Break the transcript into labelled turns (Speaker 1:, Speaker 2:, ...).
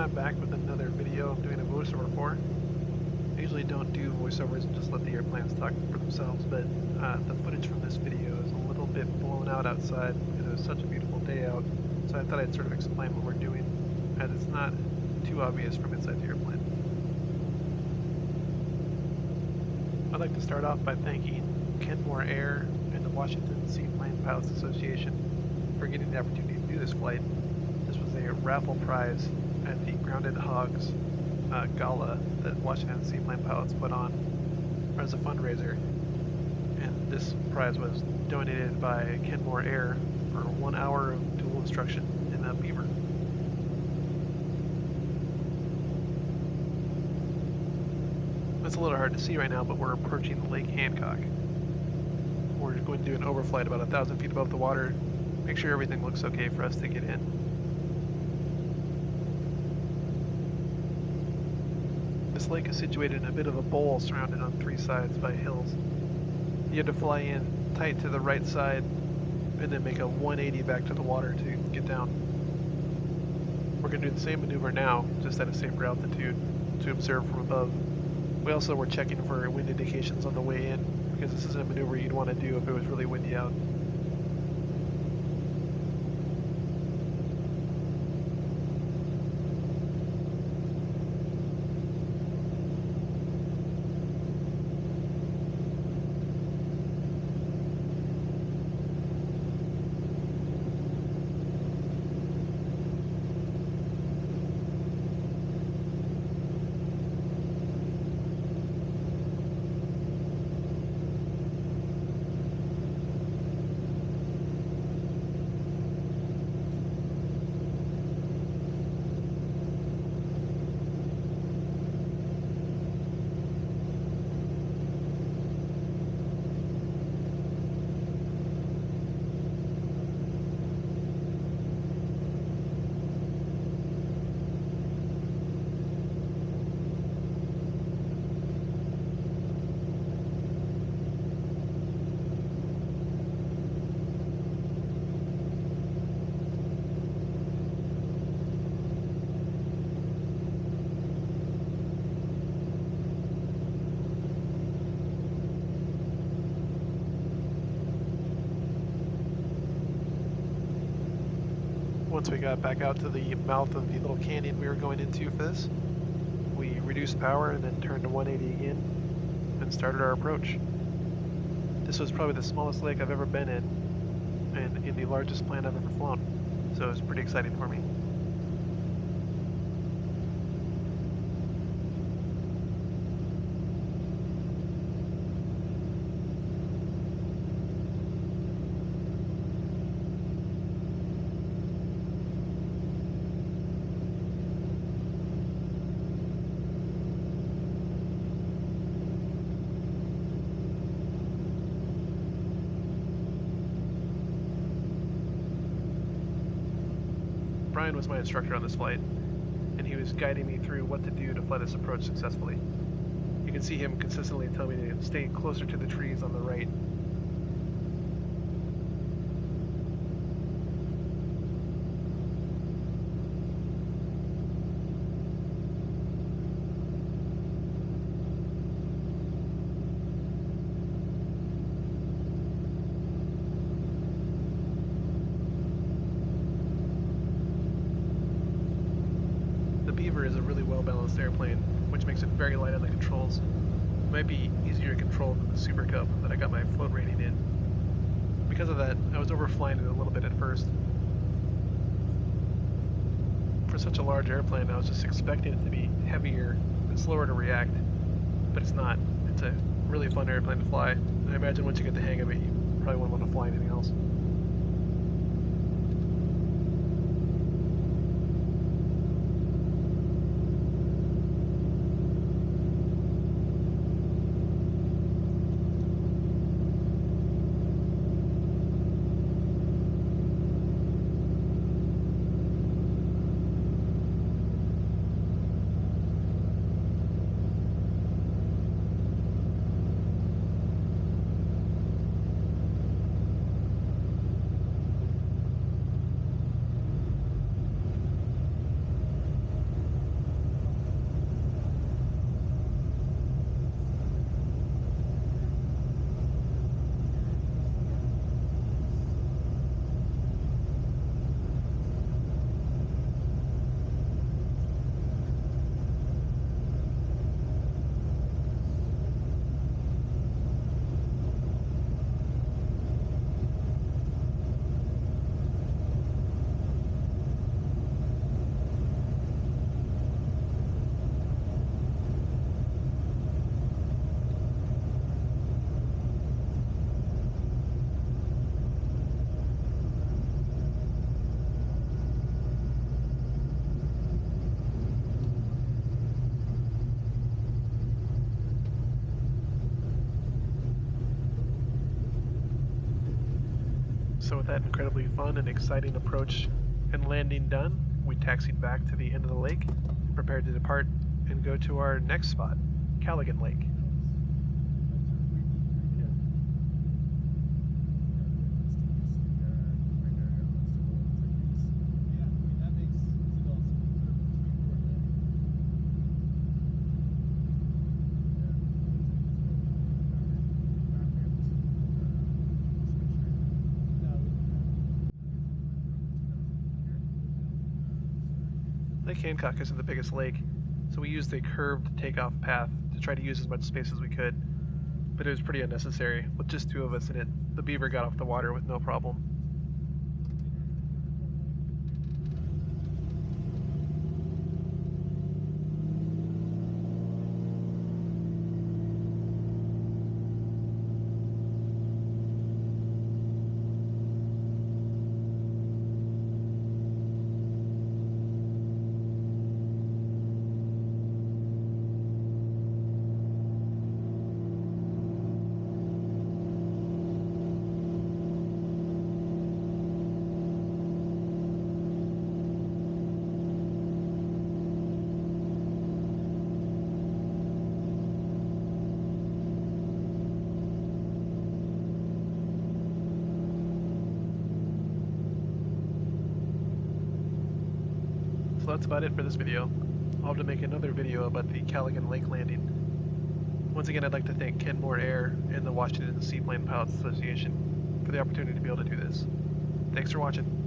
Speaker 1: I'm back with another video I'm doing a voiceover for. I usually don't do voiceovers and just let the airplanes talk for themselves, but the footage from this video is a little bit blown out outside because it was such a beautiful day out, so I thought I'd sort of explain what we're doing, as it's not too obvious from inside the airplane. I'd like to start off by thanking Kenmore Air and the Washington Seaplane Pilots Association for getting the opportunity to do this flight. This was a raffle prize at the Grounded Hogs gala that Washington Seaplane Pilots put on as a fundraiser, and this prize was donated by Kenmore Air for 1 hour of dual instruction in a Beaver. It's a little hard to see right now, but we're approaching Lake Hancock. We're going to do an overflight about 1,000 feet above the water, make sure everything looks okay for us to get in. This lake is situated in a bit of a bowl surrounded on 3 sides by hills. You have to fly in tight to the right side and then make a 180 back to the water to get down. We're going to do the same maneuver now, just at a safer altitude to observe from above. We also were checking for wind indications on the way in, because this isn't a maneuver you'd want to do if it was really windy out. Once we got back out to the mouth of the little canyon we were going into for this, we reduced power and then turned to 180 again and started our approach. This was probably the smallest lake I've ever been in, and in the largest plane I've ever flown, so it was pretty exciting for me. Brian was my instructor on this flight, and he was guiding me through what to do to fly this approach successfully. You can see him consistently tell me to stay closer to the trees on the right. The Beaver is a really well-balanced airplane, which makes it very light on the controls. It might be easier to control than the Super Cub that I got my float rating in. Because of that, I was overflying it a little bit at first. For such a large airplane, I was just expecting it to be heavier and slower to react, but it's not. It's a really fun airplane to fly, and I imagine once you get the hang of it, you probably won't want to fly anything else. So with that incredibly fun and exciting approach and landing done, we taxied back to the end of the lake and prepared to depart and go to our next spot, Callaghan Lake. Lake Hancock isn't the biggest lake, so we used a curved takeoff path to try to use as much space as we could, but it was pretty unnecessary. With just two of us in it, the Beaver got off the water with no problem. So that's about it for this video. I'll have to make another video about the Callaghan Lake landing. Once again, I'd like to thank Kenmore Air and the Washington Seaplane Pilots Association for the opportunity to be able to do this. Thanks for watching.